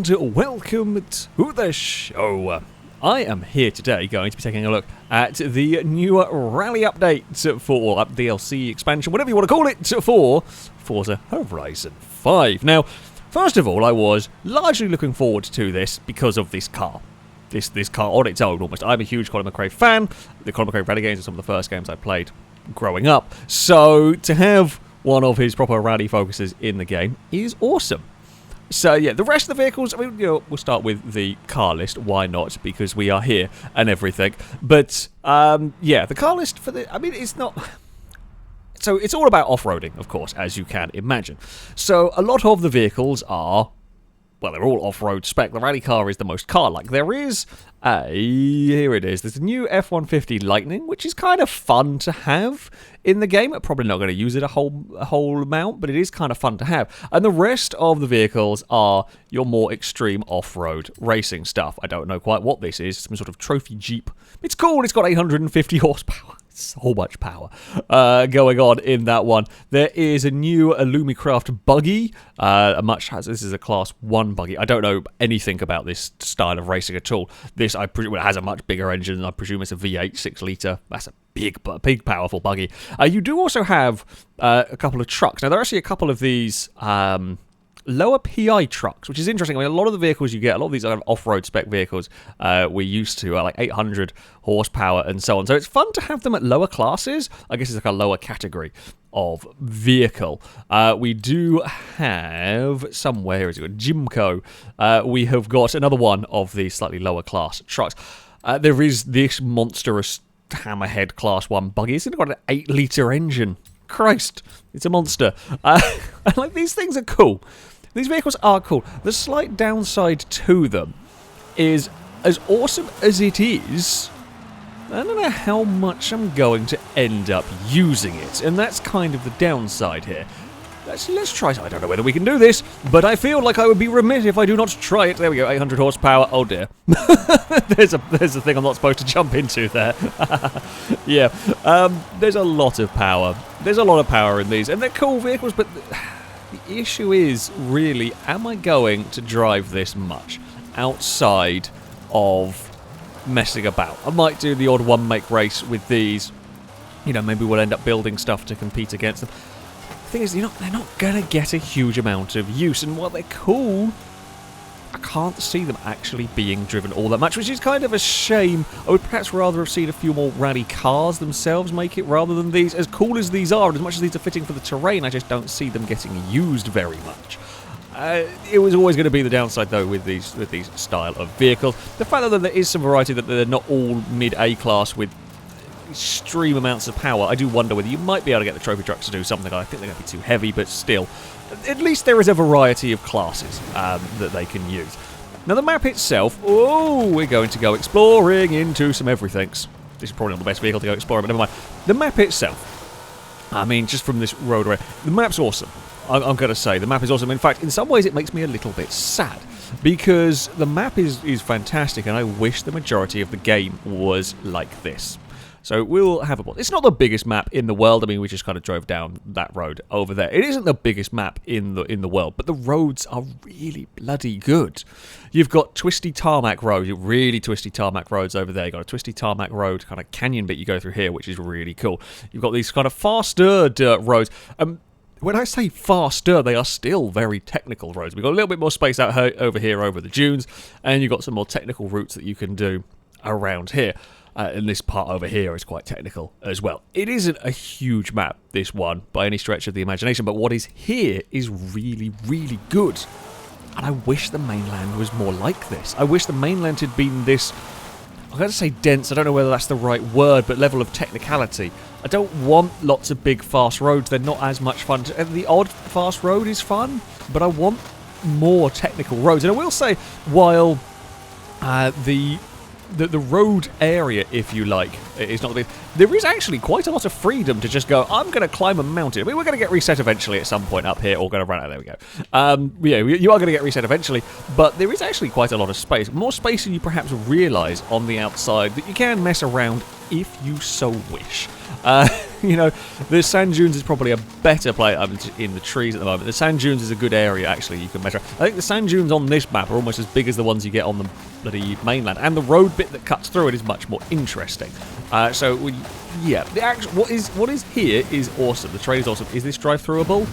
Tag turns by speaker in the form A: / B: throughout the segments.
A: and welcome to the show. I am here today going to be taking a look at the new rally update for DLC expansion, whatever you want to call it, for Forza Horizon 5. Now, first of all, I was largely looking forward to this because of this car. This car on its own, almost. I'm a huge Colin McRae fan. The Colin McRae rally games are some of the first games I played growing up. So, to have one of his proper rally focuses in the game is awesome. So yeah, the rest of the vehicles, I mean, we'll start with the car list. Why not? Because we are here and everything. But yeah, the car list for it's not. So it's all about off-roading, of course, as you can imagine. So a lot of the vehicles are, well, they're all off-road spec. The rally car is the most car-like. There is here it is. There's a new F-150 Lightning, which is kind of fun to have in the game. I'm probably not going to use it a whole amount, but it is kind of fun to have. And the rest of the vehicles are your more extreme off-road racing stuff. I don't know quite what this is. Some sort of trophy Jeep. It's cool. It's got 850 horsepower. So much power going on in that one. There is a new Lumicraft Buggy. This is a Class 1 Buggy. I don't know anything about this style of racing at all. This, I presume, it has a much bigger engine. I presume it's a V8 6-litre. That's a big, powerful buggy. You do also have a couple of trucks. Now, there are actually a couple of these lower PI trucks, which is interesting. I mean, a lot of the vehicles you get, a lot of these off-road spec vehicles we're used to are like 800 horsepower and so on. So it's fun to have them at lower classes. I guess it's like a lower category of vehicle. We do have somewhere, is it Jimco? We have got another one of the slightly lower class trucks. There is this monstrous Hammerhead Class 1 buggy. It's got an 8-litre engine. Christ, it's a monster. Like, these things are cool. These vehicles are cool. The slight downside to them is, as awesome as it is, I don't know how much I'm going to end up using it, and that's kind of the downside here. Let's try. I don't know whether we can do this, but I feel like I would be remiss if I do not try it. There we go, 800 horsepower. Oh dear. there's a thing I'm not supposed to jump into there. Yeah, there's a lot of power. There's a lot of power in these, and they're cool vehicles, but the issue is, really, am I going to drive this much outside of messing about? I might do the odd one-make race with these. You know, maybe we'll end up building stuff to compete against them. The thing is, they're not going to get a huge amount of use, and while they're cool, I can't see them actually being driven all that much, which is kind of a shame. I would perhaps rather have seen a few more rally cars themselves make it rather than these. As cool as these are, and as much as these are fitting for the terrain, I just don't see them getting used very much. It was always going to be the downside, though, with these style of vehicles. The fact that there is some variety, that they're not all mid-A class with extreme amounts of power, I do wonder whether you might be able to get the trophy trucks to do something. I think they're going to be too heavy, but still, at least there is a variety of classes that they can use. Now, the map itself, we're going to go exploring into some everythings. This is probably not the best vehicle to go exploring, but never mind. The map itself, I mean, just from this road array, the map's awesome. I'm going to say, the map is awesome. In fact, in some ways, it makes me a little bit sad, because the map is fantastic, and I wish the majority of the game was like this. So we'll have a... It's not the biggest map in the world. I mean, we just kind of drove down that road over there. It isn't the biggest map in the world, but the roads are really bloody good. You've got twisty tarmac roads, really twisty tarmac roads over there. You've got a twisty tarmac road, kind of canyon bit you go through here, which is really cool. You've got these kind of faster dirt roads. When I say faster, they are still very technical roads. We've got a little bit more space out over here over the dunes, and you've got some more technical routes that you can do around here. And this part over here is quite technical as well. It isn't a huge map, this one, by any stretch of the imagination, but what is here is really, really good. And I wish the mainland was more like this. I wish the mainland had been this, I'm going to say dense, I don't know whether that's the right word, but level of technicality. I don't want lots of big, fast roads. They're not as much fun. The odd fast road is fun, but I want more technical roads. And I will say, while the road area, if you like, is not the big... There is actually quite a lot of freedom to just go, I'm going to climb a mountain. I mean, we're going to get reset eventually at some point up here, or going to run out. There we go. Yeah, you are going to get reset eventually, but there is actually quite a lot of space. More space than you perhaps realise on the outside, that you can mess around if you so wish. You know, the sand dunes is probably a better play. I'm in the trees at the moment. The sand dunes is a good area, actually, you can measure. I think the sand dunes on this map are almost as big as the ones you get on the bloody mainland. And the road bit that cuts through it is much more interesting. Yeah, what is here is awesome. The train is awesome. Is this drive-throughable?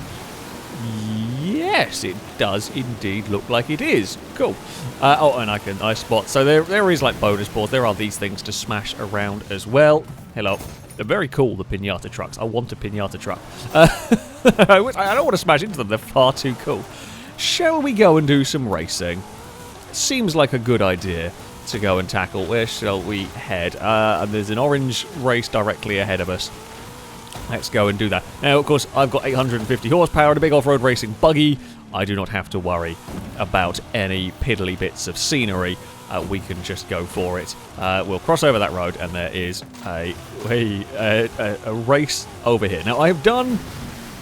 A: Yes, it does indeed look like it is. Cool. Oh, and I spot. So there is like bonus boards. There are these things to smash around as well. Hello. They're very cool, the pinata trucks. I want a pinata truck. I don't want to smash into them. They're far too cool. Shall we go and do some racing? Seems like a good idea to go and tackle. Where shall we head? And there's an orange race directly ahead of us. Let's go and do that. Now, of course, I've got 850 horsepower and a big off-road racing buggy. I do not have to worry about any piddly bits of scenery. We can just go for it. We'll cross over that road, and there is a race over here. Now, I have done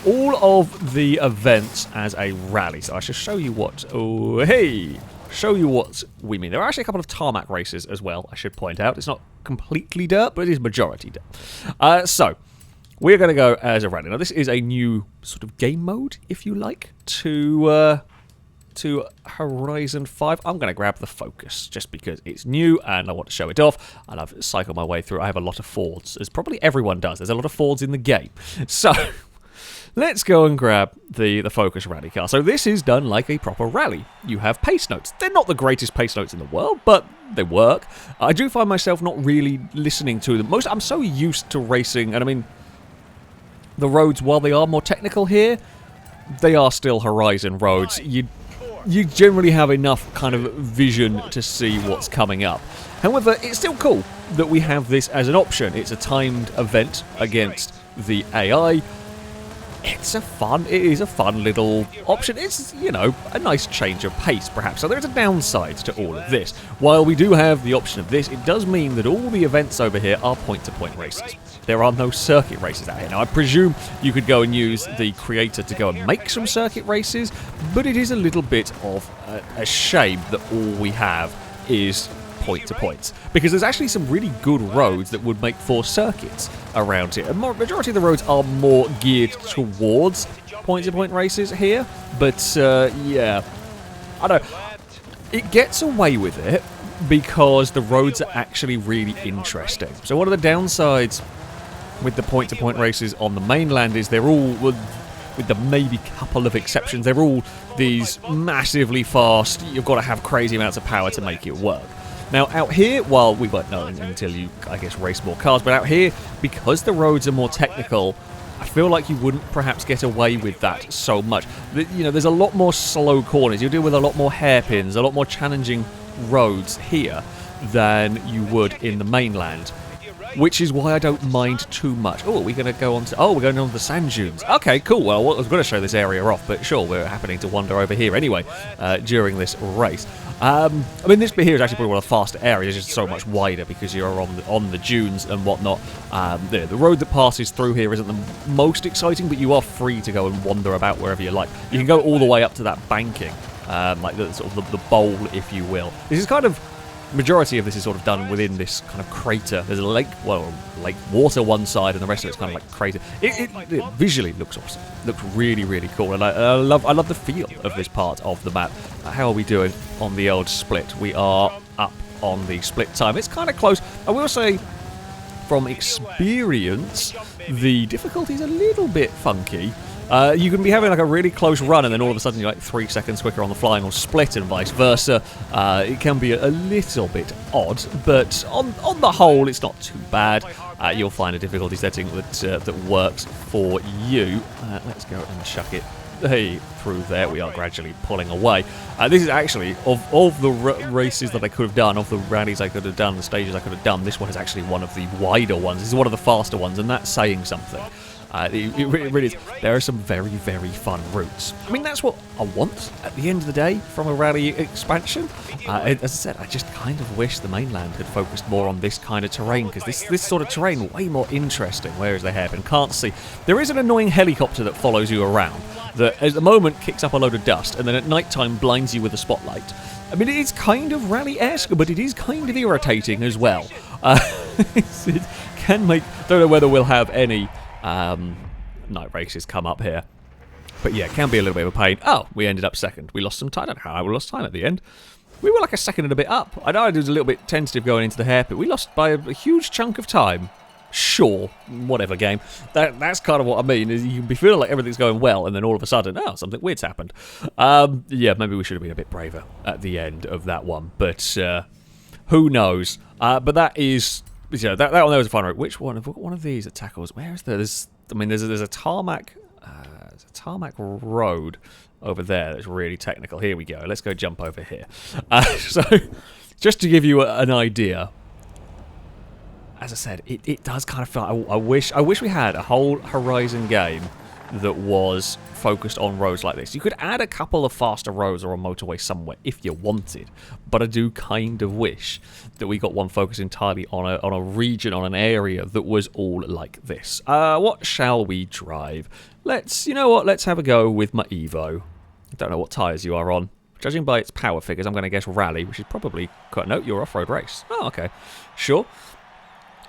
A: all of the events as a rally, so I shall show you what... Oh, hey! Show you what we mean. There are actually a couple of tarmac races as well, I should point out. It's not completely dirt, but it is majority dirt. So... we're going to go as a rally. Now, this is a new sort of game mode, if you like, to Horizon 5. I'm going to grab the Focus, just because it's new and I want to show it off. And I've cycled my way through. I have a lot of Fords, as probably everyone does. There's a lot of Fords in the game. So, let's go and grab the Focus rally car. So, this is done like a proper rally. You have pace notes. They're not the greatest pace notes in the world, but... they work. I do find myself not really listening to them. I'm so used to racing, and I mean... the roads, while they are more technical here, they are still Horizon roads. You generally have enough kind of vision to see what's coming up. However, it's still cool that we have this as an option. It's a timed event against the AI. It is a fun little option. It's, you know, a nice change of pace, perhaps. So there's a downside to all of this. While we do have the option of this, it does mean that all the events over here are point-to-point races. There are no circuit races out here. Now, I presume you could go and use the creator to go and make some circuit races, but it is a little bit of a shame that all we have is point-to-points. Because there's actually some really good roads that would make for circuits around here. And majority of the roads are more geared towards point-to-point races here. But, yeah, I don't know. It gets away with it because the roads are actually really interesting. So one of the downsides with the point-to-point races on the mainland is they're all, with the maybe couple of exceptions, they're all these massively fast, you've got to have crazy amounts of power to make it work. Now, out here, well, we won't know until you, I guess, race more cars, but out here, because the roads are more technical, I feel like you wouldn't perhaps get away with that so much. You know, there's a lot more slow corners. You deal with a lot more hairpins, a lot more challenging roads here than you would in the mainland. Which is why I don't mind too much. Oh, we're going to go on to... oh, we're going on to the sand dunes. Okay, cool. Well, I was going to show this area off, but sure, we're happening to wander over here anyway during this race. I mean, this bit here is actually probably one of the faster areas. It's just so much wider because you're on the dunes and whatnot. The road that passes through here isn't the most exciting, but you are free to go and wander about wherever you like. You can go all the way up to that banking, like the sort of the bowl, if you will. This is kind of... majority of this is sort of done within this kind of crater. There's a lake, well, lake water one side, and the rest of it's kind of like crater. It visually looks awesome. Looks really, really cool, and I love the feel of this part of the map. How are we doing on the old split? We are up on the split time. It's kind of close. I will say, from experience, the difficulty is a little bit funky. You can be having like a really close run and then all of a sudden you're like 3 seconds quicker on the flying or split and vice versa. It can be a little bit odd, but on the whole it's not too bad. You'll find a difficulty setting that works for you. Let's go and chuck it. Hey, through there we are gradually pulling away. This is actually, of the races that I could have done, of the rallies I could have done, the stages I could have done, this one is actually one of the wider ones. This is one of the faster ones, and that's saying something. It really is. There are some very, very fun routes. I mean, that's what I want at the end of the day from a rally expansion. As I said, I just kind of wish the mainland had focused more on this kind of terrain, because this sort of terrain way more interesting, whereas they have and can't see. There is an annoying helicopter that follows you around that at the moment kicks up a load of dust and then at night time blinds you with a spotlight. I mean, it is kind of rally-esque, but it is kind of irritating as well. It can make... don't know whether we'll have any night races come up here. But yeah, it can be a little bit of a pain. Oh, we ended up second. We lost some time. I don't know how we lost time at the end. We were like a second and a bit up. I know I was a little bit tentative going into the hairpit. We lost by a huge chunk of time. Sure, whatever game. That's kind of what I mean. Is you can be feeling like everything's going well, and then all of a sudden, oh, something weird's happened. Yeah, maybe we should have been a bit braver at the end of that one. But who knows? But that is, you know, that one there was a fun route. Which one? One of these that tackles? Where is there? There's a tarmac. There's a tarmac road over there that's really technical. Here we go. Let's go jump over here. So, just to give you an idea. As I said, it does kind of feel. I wish we had a whole Horizon game that was focused on roads like this. You could add a couple of faster roads or a motorway somewhere if you wanted, but I do kind of wish that we got one focused entirely on a region, on an area that was all like this. What shall we drive? You know what? Let's have a go with my Evo. I don't know what tyres you are on. Judging by its power figures, I'm going to guess rally, which is probably quite. No, you're off-road race. Oh, okay, sure.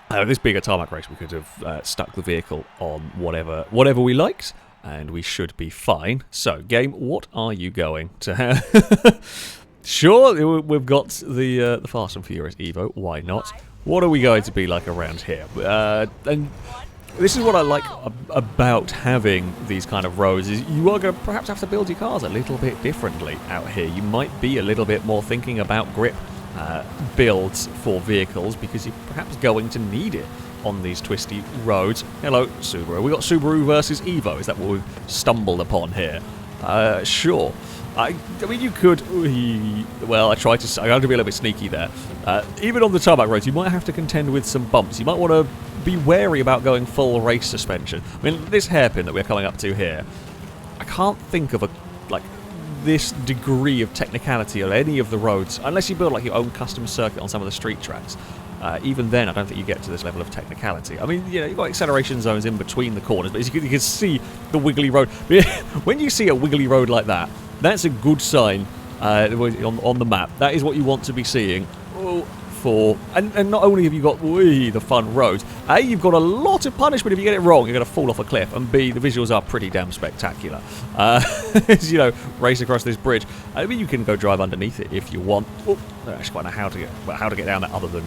A: This being a tarmac race, we could have stuck the vehicle on whatever we liked, and we should be fine. So, game, what are you going to have? Sure, we've got the Fast and Furious Evo. Why not? What are we going to be like around here? And this is what I like about having these kind of roads, is you are going to perhaps have to build your cars a little bit differently out here. You might be a little bit more thinking about grip builds for vehicles, because you're perhaps going to need it on these twisty roads. Hello, Subaru. We got Subaru versus Evo. Is that what we've stumbled upon here? Sure. I mean, you could. Well, I tried to be a little bit sneaky there. Even on the tarmac roads, you might have to contend with some bumps. You might want to be wary about going full race suspension. I mean, this hairpin that we're coming up to here, I can't think of this degree of technicality on any of the roads, unless you build like your own custom circuit on some of the street tracks. Even then, I don't think you get to this level of technicality. I mean, you know, you've got acceleration zones in between the corners, but you can see the wiggly road. When you see a wiggly road like that, that's a good sign on the map. That is what you want to be seeing. And not only have you got the fun roads, A, you've got a lot of punishment if you get it wrong. You're going to fall off a cliff, and B, the visuals are pretty damn spectacular. As you know, race across this bridge. I mean, you can go drive underneath it if you want. I actually quite know how to get down there other than,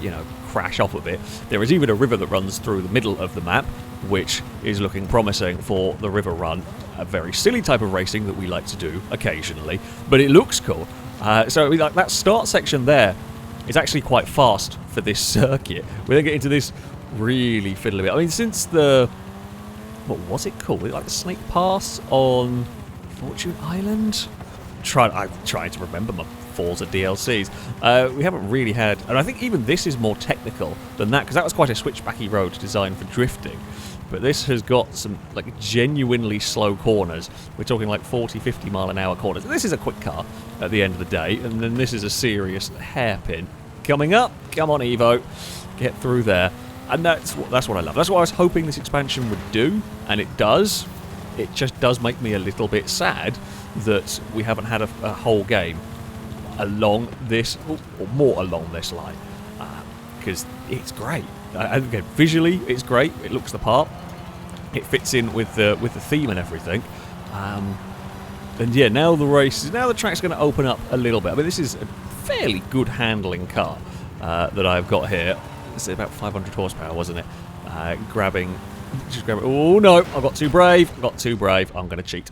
A: you know, crash off of it. There is even a river that runs through the middle of the map, which is looking promising for the river run. A very silly type of racing that we like to do occasionally, but it looks cool. So like that start section there is actually quite fast for this circuit. We then get into this really fiddly bit. I mean, since what was it called? Was it like the Snake Pass on Fortune Island? I'm trying to remember my Forza DLCs. We haven't really had, and I think even this is more technical than that, because that was quite a switchbacky road designed for drifting. But this has got some like genuinely slow corners. We're talking like 40, 50 mile an hour corners. This is a quick car at the end of the day, and then this is a serious hairpin. Coming up, come on Evo, get through there. And that's what I love. That's what I was hoping this expansion would do, and it does. It just does make me a little bit sad that we haven't had a whole game along this, or more along this line, because it's great. Again, visually, it's great. It looks the part. It fits in with the theme and everything. And yeah, now the track's going to open up a little bit. I mean, this is a fairly good handling car that I've got here. It's about 500 horsepower, wasn't it? Just grab it. Oh no, I got too brave. I'm going to cheat.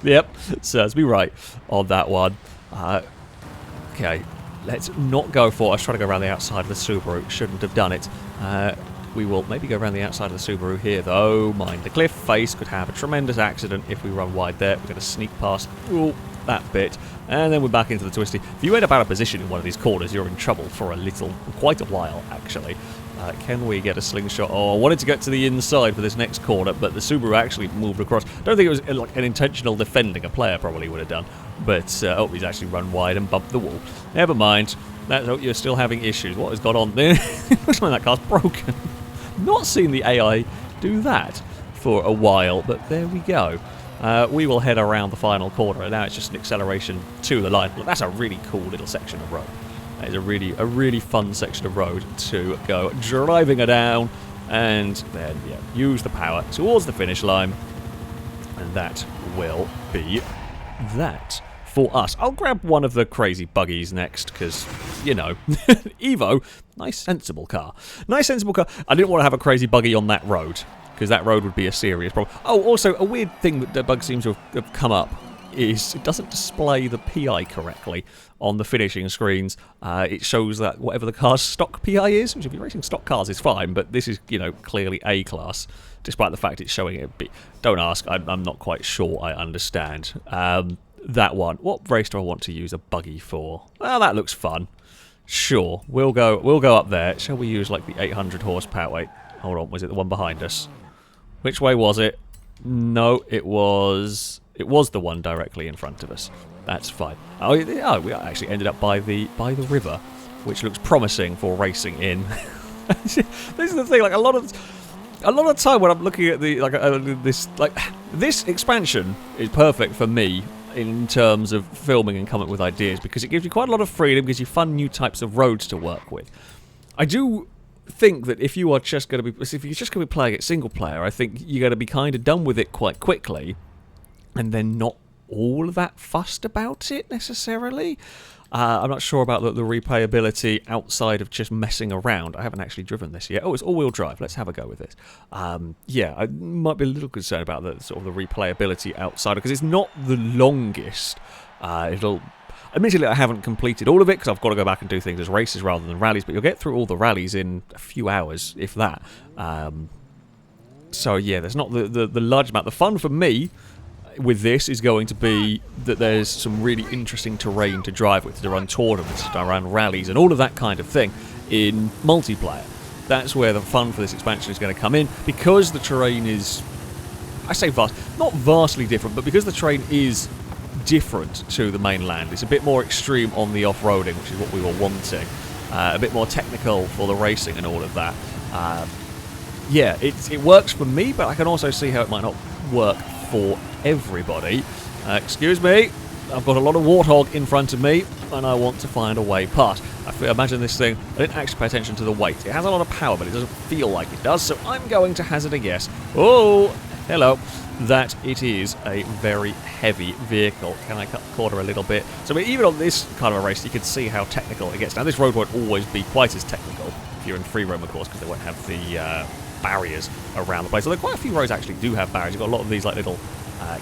A: Yep, serves me right on that one. Okay. Let's not go for it. I was trying to go around the outside of the Subaru. Shouldn't have done it. We will maybe go around the outside of the Subaru here, though. Mind the cliff face. Could have a tremendous accident if we run wide there. We're going to sneak past that bit. And then we're back into the twisty. If you end up out of position in one of these corners, you're in trouble for quite a while, actually. Can we get a slingshot? Oh, I wanted to get to the inside for this next corner, but the Subaru actually moved across. I don't think it was like an intentional defending. A player probably would have done. But, he's actually run wide and bumped the wall. Never mind. You're still having issues. What has gone on there? Looks like that car's broken. Not seen the AI do that for a while, but there we go. We will head around the final corner, and now it's just an acceleration to the line. Look, that's a really cool little section of road. That is a really fun section of road to go driving her down. and then, yeah, use the power towards the finish line, and that will be that for us. I'll grab one of the crazy buggies next, because, you know, Evo, nice sensible car. Nice sensible car. I didn't want to have a crazy buggy on that road, because that road would be a serious problem. Oh, also, a weird thing that the bug seems to have come up is it doesn't display the PI correctly on the finishing screens. It shows that whatever the car's stock PI is, which if you're racing stock cars is fine, but this is, you know, clearly A-class, despite the fact it's showing it B. Don't ask, I'm not quite sure I understand. That one. What race do I want to use a buggy for? Well, that looks fun. Sure, we'll go up there. Shall we use like the 800 horsepower? Wait, hold on, was it the one behind us? Which way was it? No, it was the one directly in front of us. That's fine. Oh, we actually ended up by the river, which looks promising for racing in. This is the thing. Like a lot of time when I'm looking at this expansion is perfect for me in terms of filming and coming up with ideas, because it gives you quite a lot of freedom, gives you fun new types of roads to work with. I do think that if you're just going to be playing it single player, I think you're going to be kind of done with it quite quickly, and then not all that fussed about it necessarily. I'm not sure about the replayability outside of just messing around. I haven't actually driven this yet. Oh, it's all-wheel drive. Let's have a go with this. Yeah, I might be a little concerned about the sort of the replayability outside, because it's not the longest. Admittedly, I haven't completed all of it because I've got to go back and do things as races rather than rallies, but you'll get through all the rallies in a few hours, if that. So yeah, there's not the large amount. The fun for me with this is going to be that there's some really interesting terrain to drive with, to run tournaments, to run rallies, and all of that kind of thing in multiplayer. That's where the fun for this expansion is going to come in, because the terrain is, I say not vastly different, but because the terrain is different to the mainland. It's a bit more extreme on the off-roading, which is what we were wanting. A bit more technical for the racing and all of that. Yeah, it works for me, but I can also see how it might not work for everybody. Excuse me, I've got a lot of warthog in front of me, and I want to find a way past. Imagine this thing, I didn't actually pay attention to the weight. It has a lot of power, but it doesn't feel like it does, so I'm going to hazard a guess. Oh, hello. That it is a very heavy vehicle. Can I cut the corner a little bit? So even on this kind of a race, you can see how technical it gets. Now, this road won't always be quite as technical if you're in free roam, of course, because they won't have the barriers around the place. Although quite a few roads actually do have barriers. You've got a lot of these like little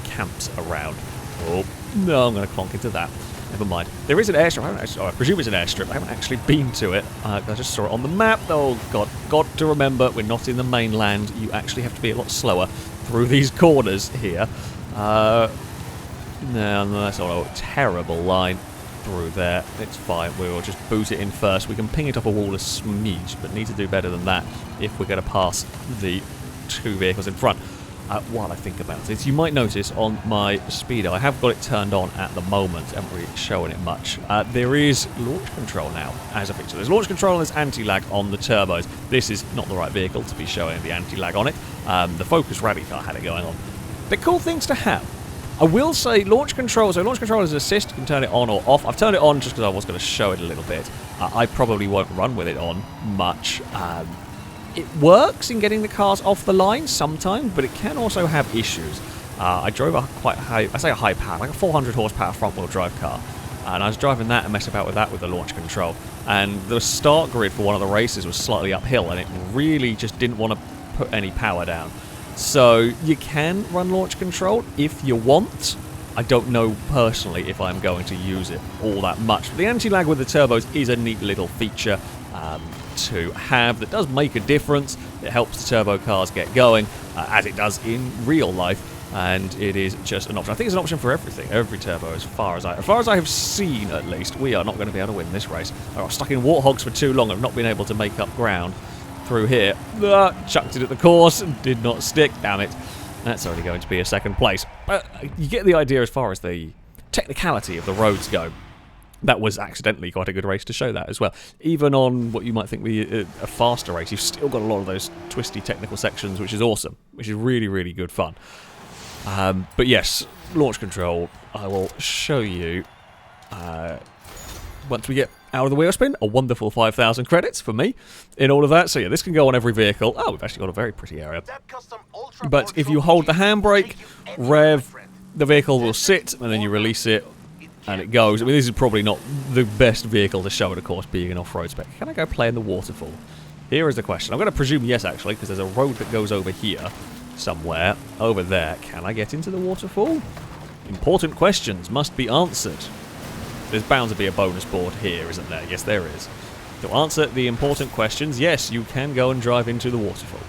A: camps around. Oh, no, I'm going to clonk into that. Never mind. There is an airstrip. I presume it's an airstrip. I haven't actually been to it. I just saw it on the map. Oh, God. Got to remember, we're not in the mainland. You actually have to be a lot slower through these corners here. No, that's not a terrible line through there. It's fine. We will just boot it in first. We can ping it off a wall a smidge, but need to do better than that if we're going to pass the two vehicles in front. While I think about this, you might notice on my speedo, I have got it turned on at the moment, haven't really showing it much. There is launch control now as a feature. There's launch control and there's anti-lag on the turbos. This is not the right vehicle to be showing the anti-lag on it. The Focus Rally car had it going on. They're cool things to have. I will say launch control, so launch control is an assist, you can turn it on or off. I've turned it on just because I was going to show it a little bit. I probably won't run with it on much. It works in getting the cars off the line sometimes, but it can also have issues. I drove a quite high, I say a high power, like a 400 horsepower front wheel drive car. And I was driving that and messing about with that with the launch control. And the start grid for one of the races was slightly uphill, and it really just didn't want to put any power down. So you can run launch control if you want. I don't know personally if I'm going to use it all that much. But the anti-lag with the turbos is a neat little feature to have that does make a difference. It helps the turbo cars get going, as it does in real life. And it is just an option. I think it's an option for everything, every turbo, as far as I have seen, at least. We are not going to be able to win this race. I was stuck in warthogs for too long. I've not been able to make up ground through here. Chucked it at the course and did not stick. Damn it. That's only going to be a second place. But you get the idea as far as the technicality of the roads go. That was accidentally quite a good race to show that as well. Even on what you might think be a faster race, you've still got a lot of those twisty technical sections, which is awesome, which is really, really good fun. But yes, launch control, I will show you once we get out of the wheel spin. A wonderful 5,000 credits for me in all of that. So yeah, this can go on every vehicle. Oh, we've actually got a very pretty area. But if you hold the handbrake, rev, the vehicle will sit, and then you release it, and it goes. I mean, this is probably not the best vehicle to show it, of course, being an off-road spec. Can I go play in the waterfall? Here is the question. I'm going to presume yes, actually, because there's a road that goes over here somewhere. Over there. Can I get into the waterfall? Important questions must be answered. There's bound to be a bonus board here, isn't there? Yes, there is. To answer the important questions, yes, you can go and drive into the waterfall.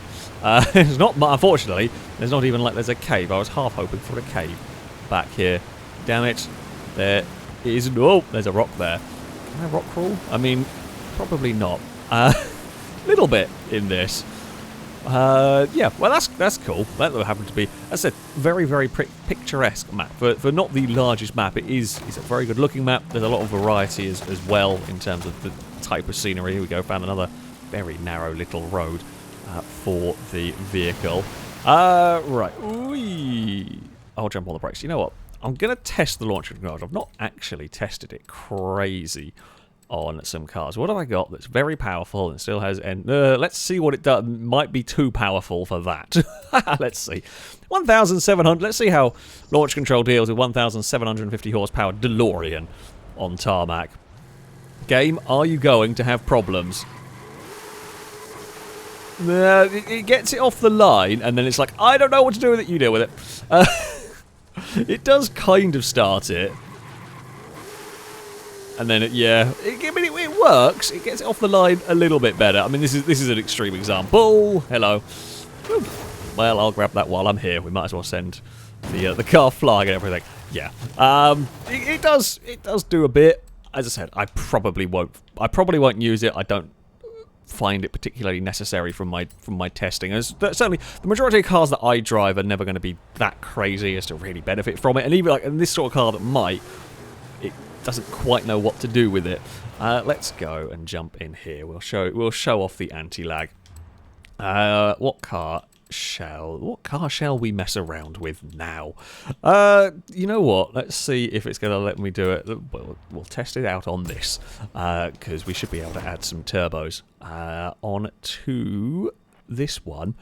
A: It's not, unfortunately, there's not even like there's a cave. I was half hoping for a cave back here. Damn it. There is... Oh, there's a rock there. Can I rock crawl? I mean, probably not. Little bit in this. Yeah, well, that's cool. That will happen to be, as I said, very, very picturesque map. For not the largest map, it's a very good looking map. There's a lot of variety as well in terms of the type of scenery. Here we go, found another very narrow little road for the vehicle. Right. Ooh. I'll jump on the brakes. You know what? I'm going to test the launch controls. I've not actually tested it crazy on some cars. What have I got that's very powerful and still has... let's see what it does. Might be too powerful for that. Let's see. 1,700... Let's see how launch control deals with 1,750 horsepower DeLorean on tarmac. Game, are you going to have problems? It gets it off the line, and then it's like, I don't know what to do with it. You deal with it. It does kind of start it. And then, it works. It gets it off the line a little bit better. I mean, this is an extreme example. Hello. Well, I'll grab that while I'm here. We might as well send the car flying and everything. Yeah. It does do a bit. As I said, I probably won't use it. I don't find it particularly necessary from my testing. Certainly, the majority of cars that I drive are never going to be that crazy as to really benefit from it. And even like in this sort of car that might, it doesn't quite know what to do with it. Let's go and jump in here. We'll show off the anti-lag. What car shall we mess around with now? You know what? Let's see if it's going to let me do it. We'll test it out on this, because we should be able to add some turbos on to this one.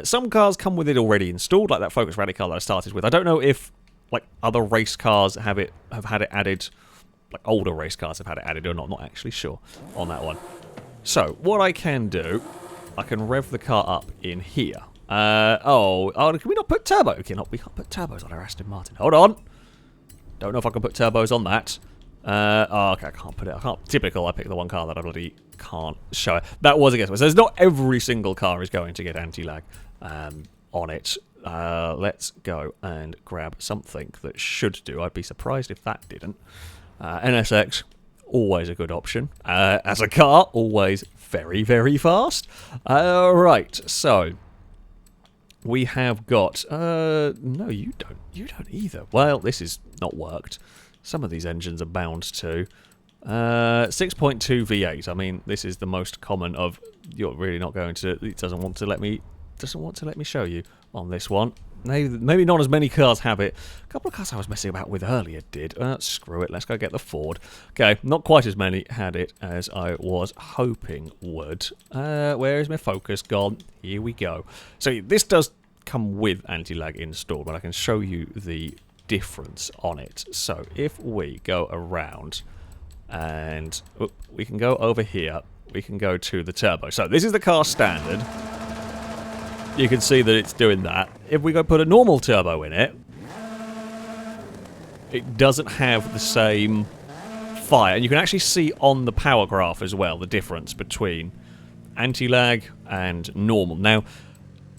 A: Some cars come with it already installed, like that Focus Rally car that I started with. I don't know if like other race cars have had it added, like older race cars have had it added or not. I'm not actually sure on that one. So what I can do, I can rev the car up in here. Can we not put turbo? We can't put turbos on our Aston Martin. Hold on. Don't know if I can put turbos on that. Okay, I can't put it. I can't. Typical. I picked the one car that I bloody can't show it. That was a guess. So not every single car is going to get anti-lag on it. Let's go and grab something that should do. I'd be surprised if that didn't. NSX, always a good option. As a car, always very, very fast. Right, so we have got... no, you don't. You don't either. Well, this is not worked. Some of these engines are bound to. 6.2 V8. I mean, this is the most common of... You're really not going to... It doesn't want to let me show you on this one. Maybe not as many cars have it. A couple of cars I was messing about with earlier did. Screw it, let's go get the Ford. Okay, not quite as many had it as I was hoping would. Where is my focus gone? Here we go. So this does come with anti-lag installed, but I can show you the difference on it. So if we go around and we can go over here, we can go to the turbo. So this is the car standard. You can see that it's doing that. If we go put a normal turbo in it, it doesn't have the same fire. And you can actually see on the power graph as well the difference between anti-lag and normal. Now,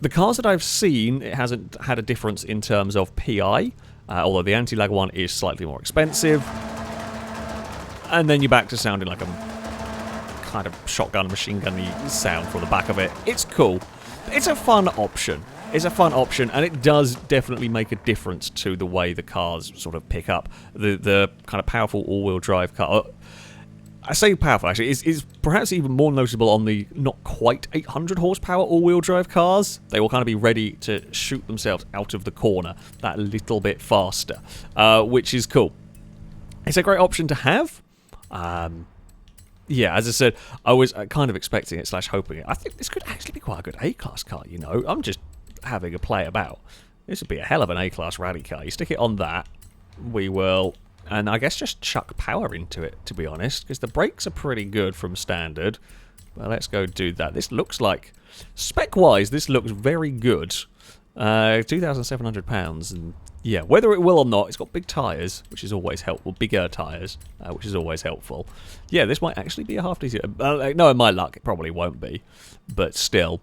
A: the cars that I've seen, it hasn't had a difference in terms of PI, although the anti-lag one is slightly more expensive. And then you're back to sounding like a kind of shotgun, machine gun-y sound from the back of it. It's cool. It's a fun option. It's a fun option, and it does definitely make a difference to the way the cars sort of pick up. The kind of powerful all-wheel drive car. I say powerful, actually. It's perhaps even more noticeable on the not quite 800 horsepower all-wheel drive cars. They will kind of be ready to shoot themselves out of the corner that little bit faster, which is cool. It's a great option to have. yeah, as I said, I was kind of expecting it / hoping it. I think this could actually be quite a good A-Class car, you know. I'm just having a play about. This would be a hell of an A-Class rally car. You stick it on that, we will, and I guess just chuck power into it, to be honest, because the brakes are pretty good from standard. Well, let's go do that. This looks like, spec-wise, this looks very good. 2,700 pounds, and yeah, whether it will or not, it's got big tyres, which is always helpful. Bigger tyres, which is always helpful. Yeah, this might actually be a half decent. No, in my luck, it probably won't be, but still.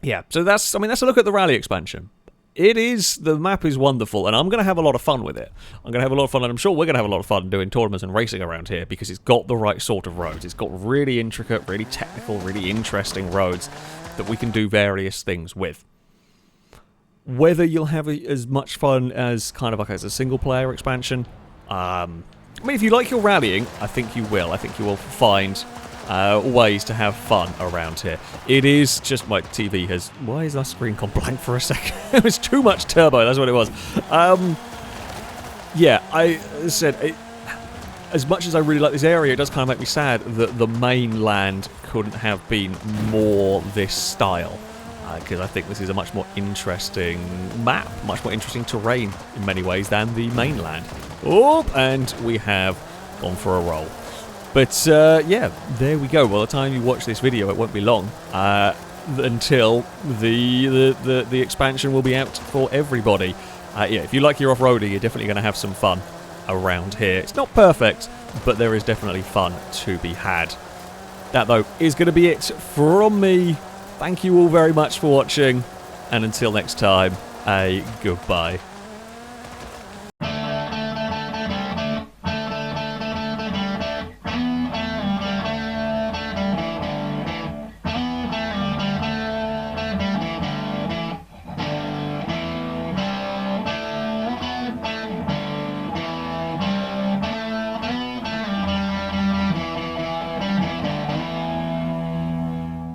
A: Yeah, so that's, I mean, that's a look at the rally expansion. The map is wonderful, and I'm going to have a lot of fun with it. I'm going to have a lot of fun, and I'm sure we're going to have a lot of fun doing tournaments and racing around here, because it's got the right sort of roads. It's got really intricate, really technical, really interesting roads that we can do various things with. Whether you'll have as much fun as kind of like as a single-player expansion, I mean, if you like your rallying, I think you will. I think you will find ways to have fun around here. It is just my TV has... Why is our screen gone blank for a second? It was too much turbo, that's what it was. Yeah, I said... as much as I really like this area, it does kind of make me sad that the mainland couldn't have been more this style. Because I think this is a much more interesting map, much more interesting terrain in many ways than the mainland. Oh, and we have gone for a roll. But yeah, there we go. By the time you watch this video, it won't be long until the expansion will be out for everybody. Yeah, if you like your off-roading, you're definitely going to have some fun around here. It's not perfect, but there is definitely fun to be had. That, though, is going to be it from me. Thank you all very much for watching, and until next time, a goodbye.